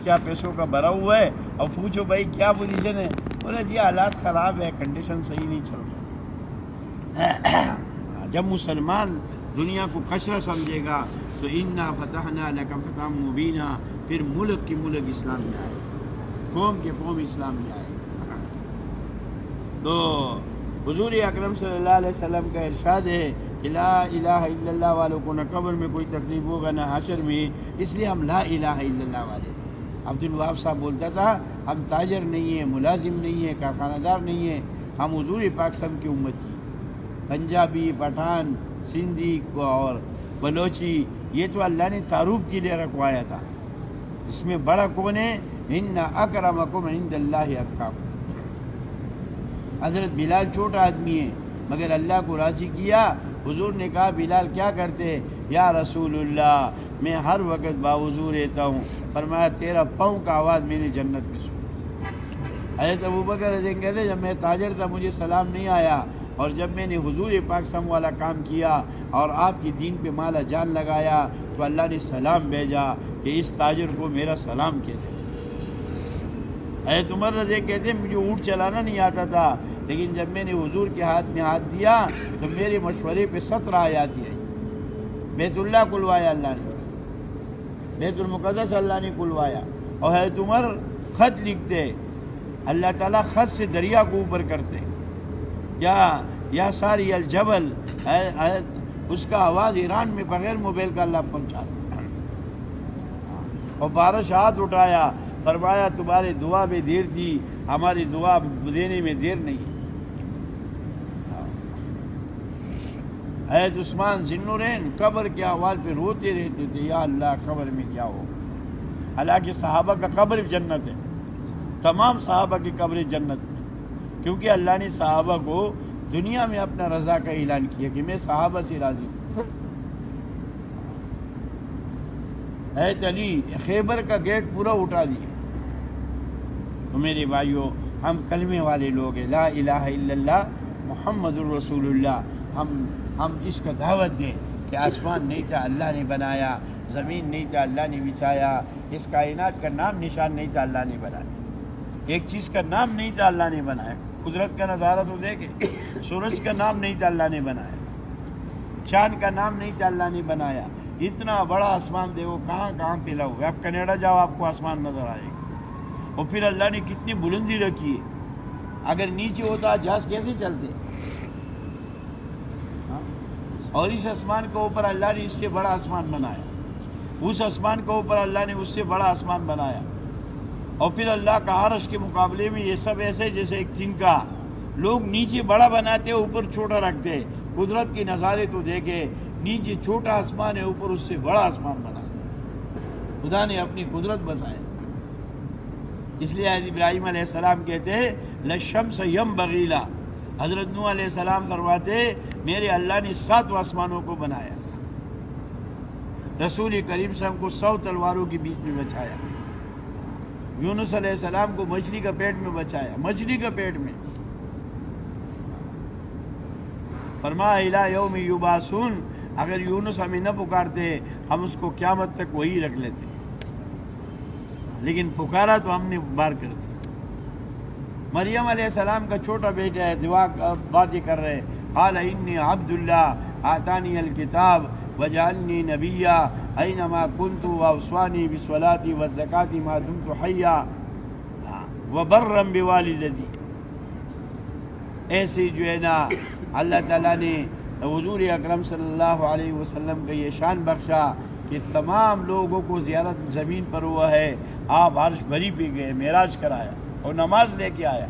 کیا پیسوں کا بھرا ہوا ہے، اور پوچھو بھائی کیا پوزیشن ہے، بولے جی حالات خراب ہے، کنڈیشن صحیح نہیں چل رہا۔ جب مسلمان دنیا کو کچرا سمجھے گا تو انا فتحنا لک فتحا مبینا، پھر ملک کی ملک اسلام میں آئے، قوم کے قوم اسلام میں آئے۔ تو حضور اکرم صلی اللہ علیہ وسلم کا ارشاد ہے کہ لا الہ الا اللہ والوں کو نہ قبر میں کوئی تکلیف ہوگا نہ حشر میں، اس لیے ہم لا الہ الا اللہ والے۔ عبد الوہاب صاحب بولتا تھا ہم تاجر نہیں ہیں، ملازم نہیں ہیں، کارخانہ دار نہیں ہیں، ہم حضور پاک صلی اللہ علیہ وسلم کی امتی۔ پنجابی، پٹھان، سندھی اور بلوچی، یہ تو اللہ نے تعارف کے لیے رکھوایا تھا۔ اس میں بڑا کون ہے؟ ان اکرمکم عند اللہ اتقاکم۔ حضرت بلال چھوٹا آدمی ہے مگر اللہ کو راضی کیا۔ حضور نے کہا بلال کیا کرتے؟ یا رسول اللہ میں ہر وقت باوضو رہتا ہوں۔ فرمایا تیرا پاؤں کا آواز میں نے جنت میں سنا۔ حضرت ابوبکر رضی اللہ عنہ کہتے جب میں تاجر تھا مجھے سلام نہیں آیا، اور جب میں نے حضور پاک صلی اللہ علیہ وسلم والا کام کیا اور آپ کی دین پہ مالا جان لگایا تو اللہ نے سلام بھیجا کہ اس تاجر کو میرا سلام کہتے۔ حضرت عمر رضی کہتے ہیں مجھے اونٹ چلانا نہیں آتا تھا، لیکن جب میں نے حضور کے ہاتھ میں ہاتھ دیا تو میرے مشورے پہ 17 آیات آئی۔ بیت اللہ کھلوایا اللہ نے، بیت المقدس اللہ نے کھلوایا، اور حضرت عمر خط لکھتے، اللہ تعالیٰ خط سے دریا کو اوپر کرتے، یا ساری الجبل، اس کا آواز ایران میں بغیر موبائل کا اللہ پہنچا، اور بارش ہاتھ اٹھایا، فرمایا تمہاری دعا میں دیر تھی، ہماری دعا دینے میں دیر نہیں۔ حضرت عثمان ذی النورین قبر کے آواز پہ روتے رہتے تھے، یا اللہ قبر میں کیا ہو۔ حالانکہ صحابہ کا قبر جنت ہے، تمام صحابہ کی قبر جنت میں، کیونکہ اللہ نے صحابہ کو دنیا میں اپنا رضا کا اعلان کیا کہ میں صحابہ سے راضی ہوں۔ حضرت علی خیبر کا گیٹ پورا اٹھا دیا۔ تو میرے بھائیوں ہم کلمے والے لوگ ہیں، لا الہ الا اللہ محمد الرسول اللہ، ہم اس کا دعوت دیں کہ آسمان نہیں تھا اللہ نے بنایا، زمین نہیں تھا اللہ نے بچھایا، اس کائنات کا نام نشان نہیں تھا اللہ نے بنایا، ایک چیز کا نام نہیں تھا اللہ نے بنایا۔ قدرت کا نظارہ تو دیکھیں، سورج کا نام نہیں تھا اللہ نے بنایا، چاند کا نام نہیں تھا اللہ نے بنایا، اتنا بڑا آسمان دیکھو کہاں کہاں پھیلا ہوا ہے۔ آپ کینیڈا جاؤ آپ کو آسمان نظر آئے گا، اور پھر اللہ نے کتنی بلندی رکھی ہے، اگر نیچے ہوتا جہاز کیسے چلتے؟ اور اس آسمان کے اوپر اللہ نے اس سے بڑا آسمان بنایا، اس آسمان کے اوپر اللہ نے اس سے بڑا آسمان بنایا، اور پھر اللہ کا عرش کے مقابلے میں یہ سب ایسے جیسے ایک تنکا، لوگ نیچے بڑا بناتے اوپر چھوٹا رکھتے۔ قدرت کے نظارے تو دیکھے، نیچے چھوٹا آسمان ہے، اوپر اس سے بڑا آسمان بنا، خدا نے اپنی قدرت بتایا۔ اس لیے حضرت ابراہیم علیہ السلام کہتے ہیں للشمس ينبغي لها، حضرت نوح علیہ السلام فرماتے میرے اللہ نے 7 آسمانوں کو بنایا، رسول کریم صلی اللہ علیہ وسلم کو 100 تلواروں کے بیچ میں بچایا، یونس علیہ السلام کو مچھلی کا پیٹ میں بچایا، مچھلی کا پیٹ میں، فرمایا الی یوم یبعثون، اگر یونس ہمیں نہ پکارتے ہم اس کو قیامت تک وہی رکھ لیتے، لیکن پکارا تو ہم نے بار کر دی۔ مریم علیہ السلام کا چھوٹا بیٹا ہے، دعا باتیں کر رہے، قال انی عبد اللہ آتانی الکتاب وجعلنی نبیا اینما کنت واوصانی بالصلاۃ والزکاۃ ما دمت حیا وبرا بوالدتی۔ ایسے جو ہے نا اللہ تعالیٰ نے حضور اکرم صلی اللہ علیہ وسلم کا یہ شان بخشا کہ تمام لوگوں کو زیارت زمین پر ہوا ہے، آپ عرش بری پہ گئے، معراج کرایا اور نماز لے کے آیا،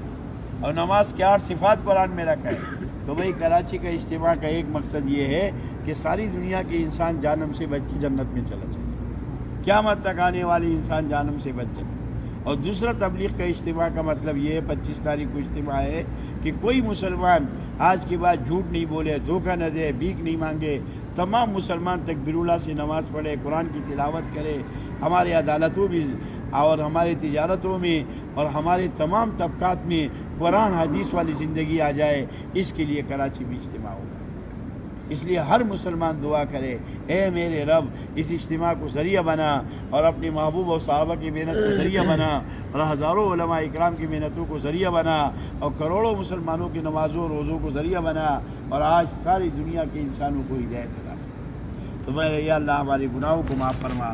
اور نماز کے 8 صفات قرآن میں رکھا ہے۔ تو بھائی کراچی کا اجتماع کا ایک مقصد یہ ہے کہ ساری دنیا کے انسان جہنم سے بچ کے جنت میں چلا جائے، قیامت تک آنے والی انسان جہنم سے بچ جائے۔ اور دوسرا تبلیغ کا اجتماع کا مطلب یہ ہے، 25 تاریخ کو اجتماع ہے کہ کوئی مسلمان آج کے بعد جھوٹ نہیں بولے، دھوکہ نہ دے، بھیک نہیں مانگے، تمام مسلمان تکبیر اللہ سے نماز پڑھے، قرآن کی تلاوت کرے، ہمارے عدالتوں میں اور ہماری تجارتوں میں اور ہمارے تمام طبقات میں قرآن حدیث والی زندگی آ جائے، اس کے لیے کراچی میں اجتماع ہوگا۔ اس لیے ہر مسلمان دعا کرے، اے میرے رب اس اجتماع کو ذریعہ بنا اور اپنے محبوب اور صحابہ کی محنت کو ذریعہ بنا اور ہزاروں علماء اکرام کی محنتوں کو ذریعہ بنا اور کروڑوں مسلمانوں کی نمازوں اور روزوں کو ذریعہ بنا اور آج ساری دنیا کے انسانوں کو ہدایت عطا فرما۔ تو یا اللہ ہمارے گناہوں کو معاف فرما۔